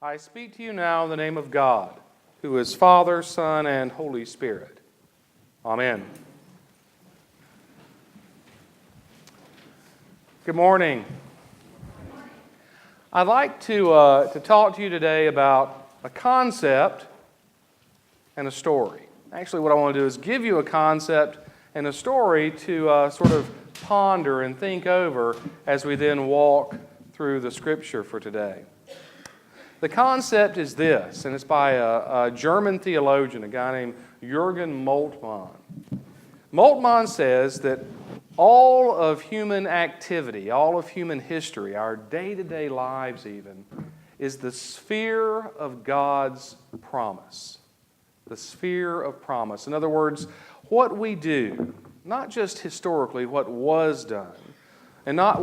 I speak to you now in the name of God, who is Father, Son, and Holy Spirit. Amen. Good morning. I'd like to talk to you today about a concept and a story. Actually, what I want to do is give you a concept and a story to sort of ponder and think over as we then walk through the Scripture for today. The concept is this, and it's by a German theologian, a guy named Jürgen Moltmann. Moltmann says that all of human activity, all of human history, our day-to-day lives even, is the sphere of God's promise. The sphere of promise. In other words, what we do, not just historically what was done, and not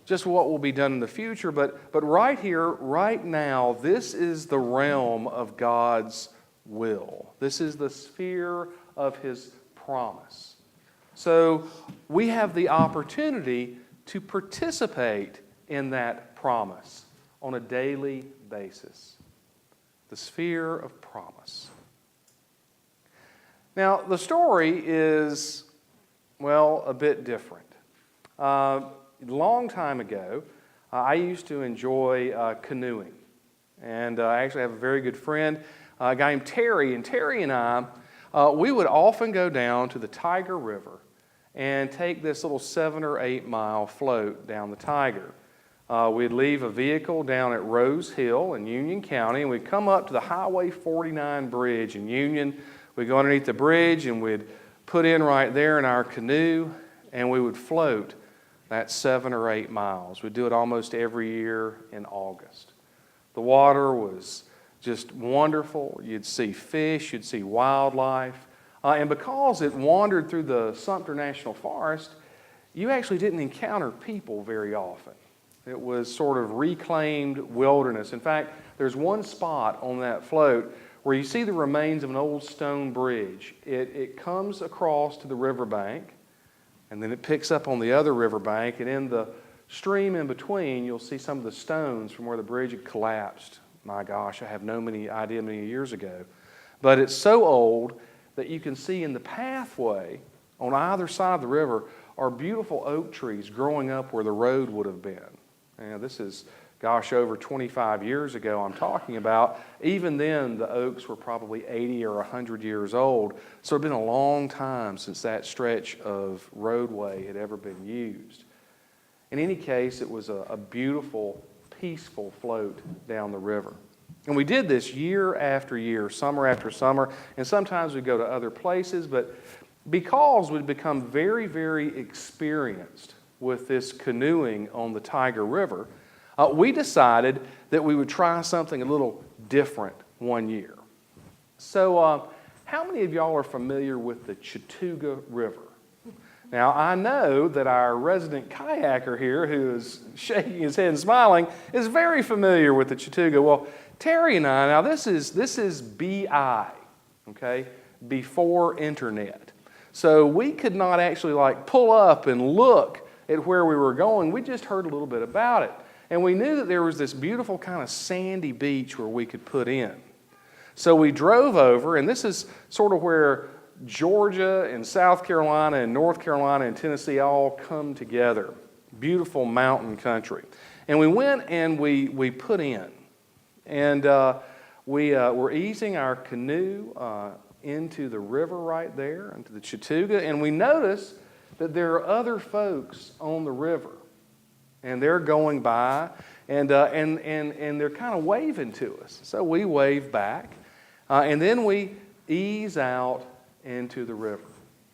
just what will be done in the future, but right here, right now, this is the realm of God's will. This is the sphere of His promise. So we have the opportunity to participate in that promise on a daily basis. The sphere of promise. Now, the story is, well, a bit different. A long time ago, I used to enjoy canoeing. And I actually have a very good friend, a guy named Terry. And Terry and I, we would often go down to the Tiger River and take this little 7 or 8 mile float down the Tiger. We'd leave a vehicle down at Rose Hill in Union County, and we'd come up to the Highway 49 bridge in Union. We'd go underneath the bridge, and we'd put in right there in our canoe, and we would float that 7 or 8 miles. We'd do it almost every year in August. The water was just wonderful. You'd see fish, you'd see wildlife. And because it wandered through the Sumter National Forest, you actually didn't encounter people very often. It was sort of reclaimed wilderness. In fact, there's one spot on that float where you see the remains of an old stone bridge. It comes across to the riverbank, and then it picks up on the other riverbank, and in the stream in between, you'll see some of the stones from where the bridge had collapsed. My gosh, I have no idea many years ago. But it's so old that you can see in the pathway on either side of the river are beautiful oak trees growing up where the road would have been. And this is, gosh, over 25 years ago I'm talking about. Even then, the oaks were probably 80 or 100 years old. So it had been a long time since that stretch of roadway had ever been used. In any case, it was a beautiful, peaceful float down the river. And we did this year after year, summer after summer, and sometimes we'd go to other places, but because we'd become very, very experienced with this canoeing on the Tiger River, we decided that we would try something a little different one year. So how many of y'all are familiar with the Chattooga River? Now, I know that our resident kayaker here, who is shaking his head and smiling, is very familiar with the Chattooga. Well, Terry and I, now this is BI, okay, before internet. So we could not actually pull up and look at where we were going. We just heard a little bit about it. And we knew that there was this beautiful kind of sandy beach where we could put in. So we drove over, and this is sort of where Georgia and South Carolina and North Carolina and Tennessee all come together. Beautiful mountain country. And we went and we put in. And we were easing our canoe into the river right there, into the Chattooga, and we noticed that there are other folks on the river. And they're going by, and they're kind of waving to us. So we wave back, and then we ease out into the river.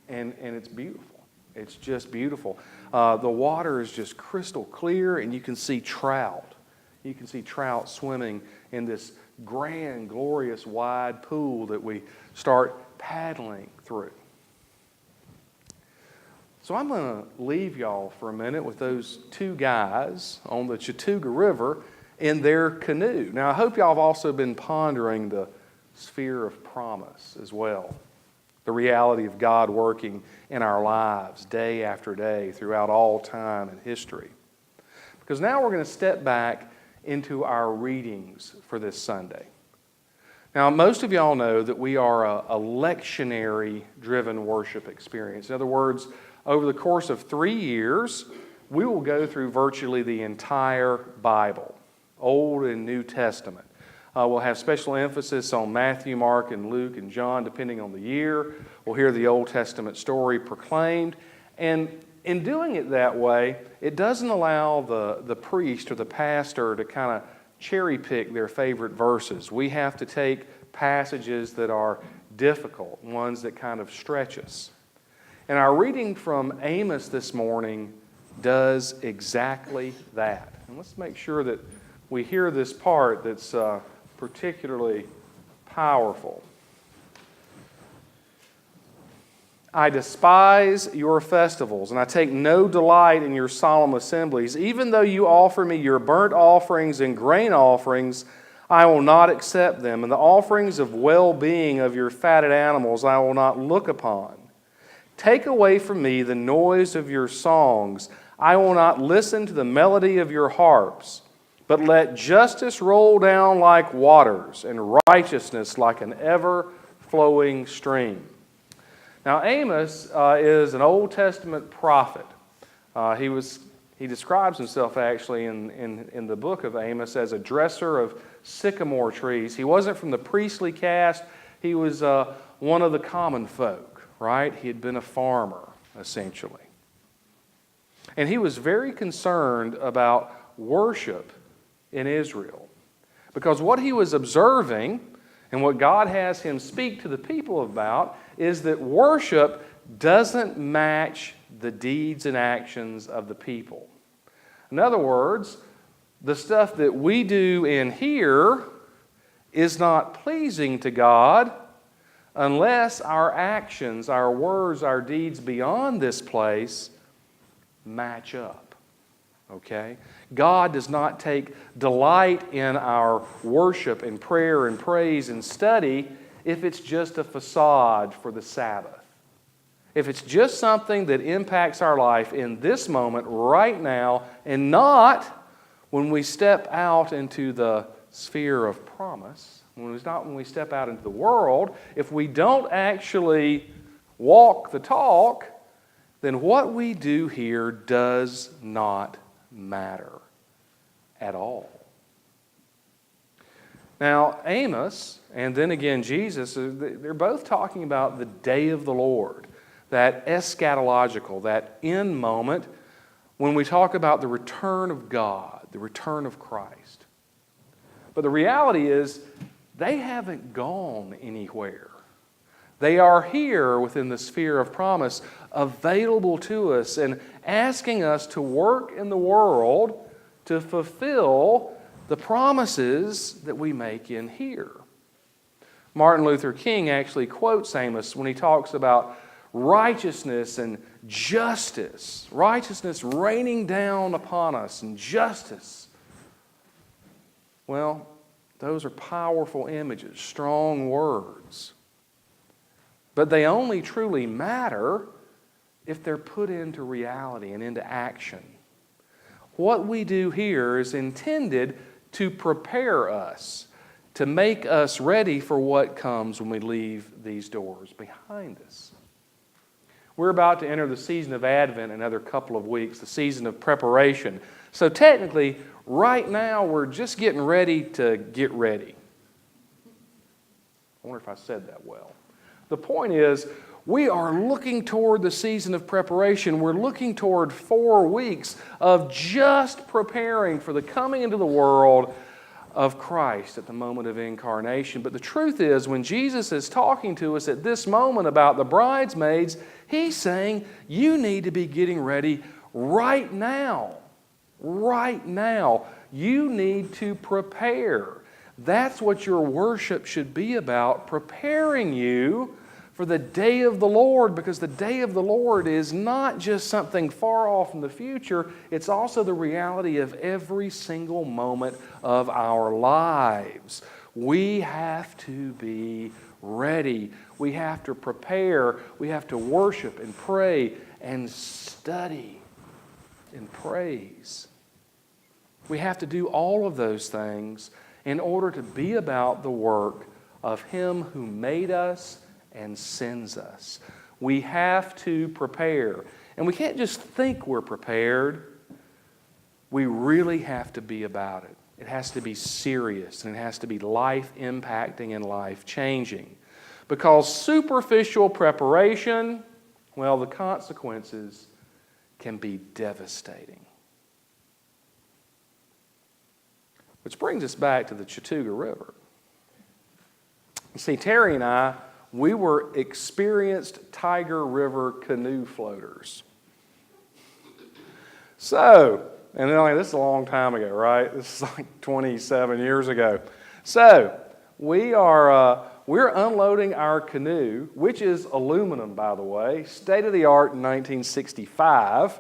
And it's beautiful. It's just beautiful. The water is just crystal clear, and you can see trout. You can see trout swimming in this grand, glorious, wide pool that we start paddling through. So I'm going to leave y'all for a minute with those two guys on the Chattooga River in their canoe. Now, I hope y'all have also been pondering the sphere of promise as well. The reality of God working in our lives day after day throughout all time and history. Because now we're going to step back into our readings for this Sunday. Now, most of y'all know that we are a lectionary-driven worship experience. In other words, over the course of 3 years, we will go through virtually the entire Bible, Old and New Testament. We'll have special emphasis on Matthew, Mark, and Luke, and John, depending on the year. We'll hear the Old Testament story proclaimed. And in doing it that way, it doesn't allow the priest or the pastor to kind of cherry pick their favorite verses. We have to take passages that are difficult, ones that kind of stretch us. And our reading from Amos this morning does exactly that. And let's make sure that we hear this part that's particularly powerful. I despise your festivals, and I take no delight in your solemn assemblies. Even though you offer me your burnt offerings and grain offerings, I will not accept them. And the offerings of well-being of your fatted animals I will not look upon. Take away from me the noise of your songs. I will not listen to the melody of your harps. But let justice roll down like waters, and righteousness like an ever-flowing stream. Now, Amos is an Old Testament prophet. He describes himself actually in the book of Amos as a dresser of sycamore trees. He wasn't from the priestly caste. He was one of the common folk, right? He had been a farmer, essentially. And he was very concerned about worship in Israel. Because what he was observing and what God has him speak to the people about is that worship doesn't match the deeds and actions of the people. In other words, the stuff that we do in here is not pleasing to God unless our actions, our words, our deeds beyond this place match up. Okay? God does not take delight in our worship and prayer and praise and study if it's just a facade for the Sabbath. If it's just something that impacts our life in this moment, right now, and not when we step out into the sphere of promise, when we step out into the world, if we don't actually walk the talk, then what we do here does not matter at all. Now, Amos and then again Jesus, they're both talking about the day of the Lord, that eschatological, that end moment when we talk about the return of God, the return of Christ. But the reality is, they haven't gone anywhere. They are here within the sphere of promise, available to us and asking us to work in the world to fulfill the promises that we make in here. Martin Luther King actually quotes Amos when he talks about righteousness and justice. Righteousness raining down upon us and justice. Well, those are powerful images, strong words. But they only truly matter if they're put into reality and into action. What we do here is intended to prepare us, to make us ready for what comes when we leave these doors behind us. We're about to enter the season of Advent in another couple of weeks, the season of preparation. So technically, right now, we're just getting ready to get ready. I wonder if I said that well. The point is, we are looking toward the season of preparation. We're looking toward 4 weeks of just preparing for the coming into the world of Christ at the moment of incarnation. But the truth is, when Jesus is talking to us at this moment about the bridesmaids, He's saying, you need to be getting ready right now. Right now. You need to prepare. That's what your worship should be about, preparing you for the day of the Lord, because the day of the Lord is not just something far off in the future, it's also the reality of every single moment of our lives. We have to be ready. We have to prepare. We have to worship and pray and study and praise. We have to do all of those things in order to be about the work of Him who made us and sends us. We have to prepare. And we can't just think we're prepared. We really have to be about it. It has to be serious, and it has to be life-impacting and life-changing. Because superficial preparation, well, the consequences can be devastating. Which brings us back to the Chattooga River. You see, Terry and I, we were experienced Tiger River canoe floaters. So, and then this is a long time ago, right? This is like 27 years ago. So, we're unloading our canoe, which is aluminum, by the way, state-of-the-art in 1965.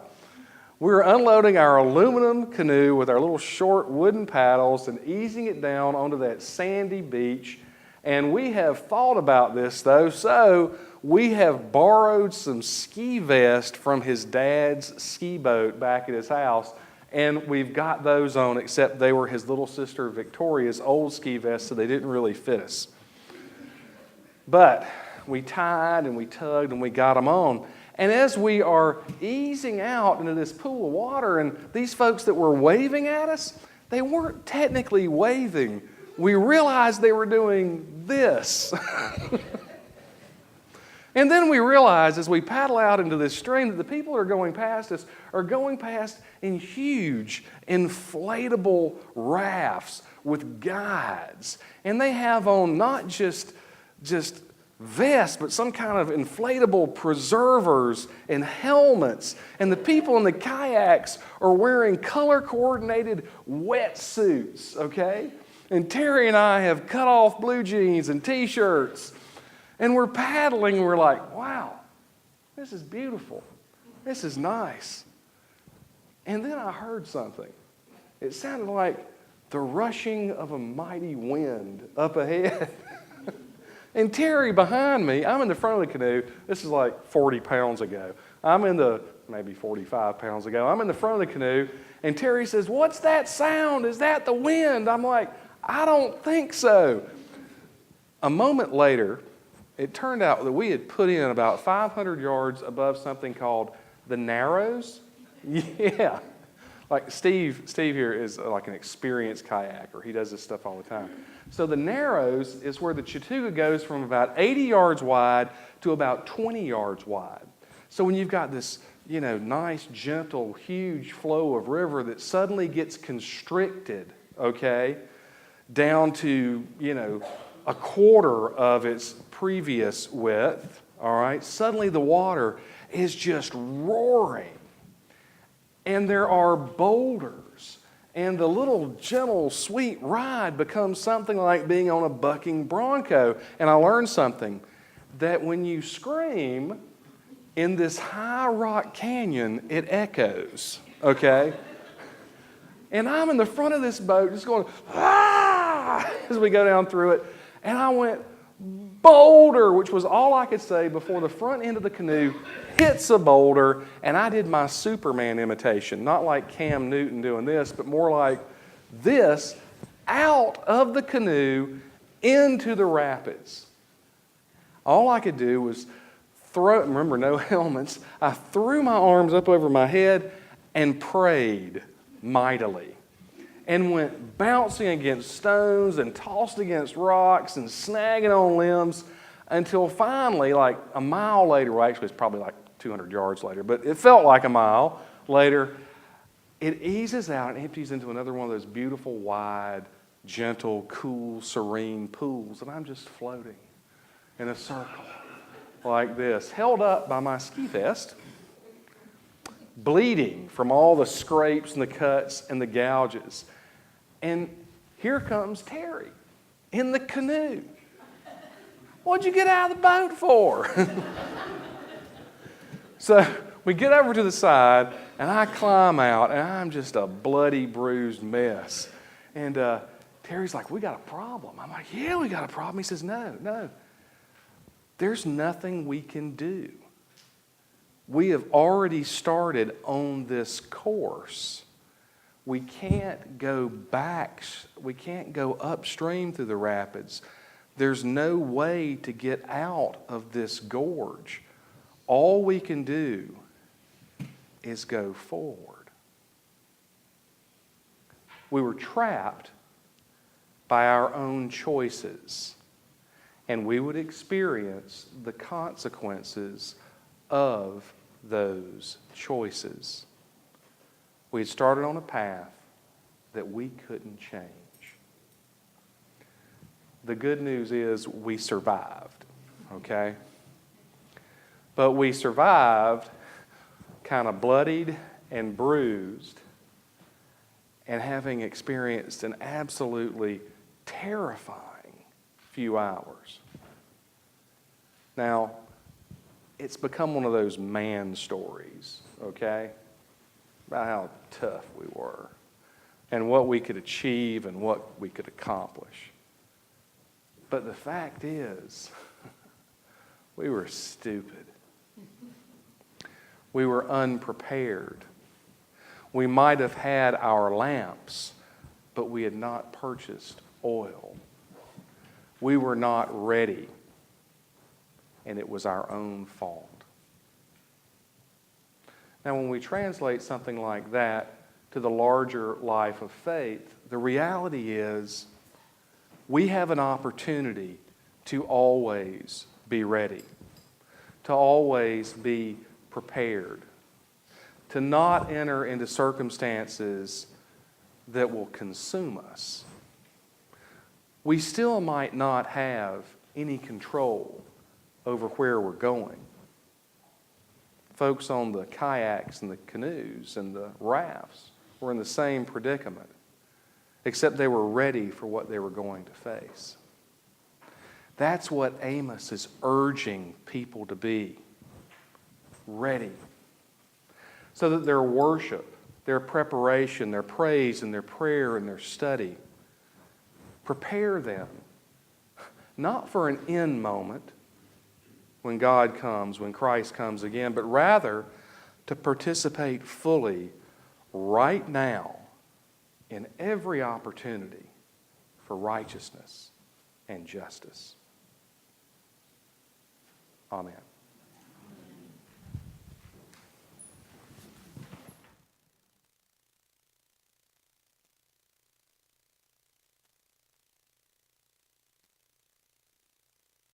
We're unloading our aluminum canoe with our little short wooden paddles and easing it down onto that sandy beach. And we have thought about this, though, so we have borrowed some ski vests from his dad's ski boat back at his house, and we've got those on, except they were his little sister Victoria's old ski vests, so they didn't really fit us. But we tied and we tugged and we got them on. And as we are easing out into this pool of water, and these folks that were waving at us, they weren't technically waving. We realized they were doing this. And then we realized as we paddle out into this stream that the people that are going past us are going past in huge inflatable rafts with guides. And they have on not just vests, but some kind of inflatable preservers and helmets. And the people in the kayaks are wearing color-coordinated wetsuits, okay? And Terry and I have cut off blue jeans and T-shirts. And we're paddling, and we're like, wow, this is beautiful. This is nice. And then I heard something. It sounded like the rushing of a mighty wind up ahead. And Terry behind me, I'm in the front of the canoe. This is like 40 pounds ago. Maybe 45 pounds ago. I'm in the front of the canoe, and Terry says, "What's that sound? Is that the wind?" I'm like, "I don't think so." A moment later, it turned out that we had put in about 500 yards above something called the Narrows. Yeah. Like Steve here is like an experienced kayaker. He does this stuff all the time. So the Narrows is where the Chattooga goes from about 80 yards wide to about 20 yards wide. So when you've got this, nice, gentle, huge flow of river that suddenly gets constricted, okay, down to, a quarter of its previous width, all right, suddenly the water is just roaring. And there are boulders. And the little gentle, sweet ride becomes something like being on a bucking bronco. And I learned something, that when you scream in this high rock canyon, it echoes, okay? And I'm in the front of this boat just going, ah, as we go down through it. And I went, boulder, which was all I could say before the front end of the canoe hits a boulder, and I did my Superman imitation, not like Cam Newton doing this, but more like this, out of the canoe into the rapids. All I could do was remember, no helmets, I threw my arms up over my head and prayed mightily. And went bouncing against stones and tossed against rocks and snagging on limbs until finally, like a mile later, well, actually it's probably like 200 yards later, but it felt like a mile later, it eases out and empties into another one of those beautiful, wide, gentle, cool, serene pools. And I'm just floating in a circle like this, held up by my ski vest, bleeding from all the scrapes and the cuts and the gouges. And here comes Terry in the canoe. What'd you get out of the boat for? So we get over to the side, and I climb out, and I'm just a bloody, bruised mess. And Terry's like, "We got a problem." I'm like, "Yeah, we got a problem." He says, No. There's nothing we can do. We have already started on this course. We can't go back. We can't go upstream through the rapids. There's no way to get out of this gorge. All we can do is go forward. We were trapped by our own choices, and we would experience the consequences of those choices. We had started on a path that we couldn't change. The good news is we survived, okay? But we survived kind of bloodied and bruised and having experienced an absolutely terrifying few hours. Now, it's become one of those man stories, okay? About how tough we were and what we could achieve and what we could accomplish. But the fact is, we were stupid. We were unprepared. We might have had our lamps, but we had not purchased oil. We were not ready, and it was our own fault. Now, when we translate something like that to the larger life of faith, the reality is we have an opportunity to always be ready, to always be prepared, to not enter into circumstances that will consume us. We still might not have any control over where we're going. Folks on the kayaks and the canoes and the rafts were in the same predicament, except they were ready for what they were going to face. That's what Amos is urging people to be. Ready. So that their worship, their preparation, their praise and their prayer and their study prepare them not for an end moment when God comes, when Christ comes again, but rather to participate fully right now in every opportunity for righteousness and justice. Amen.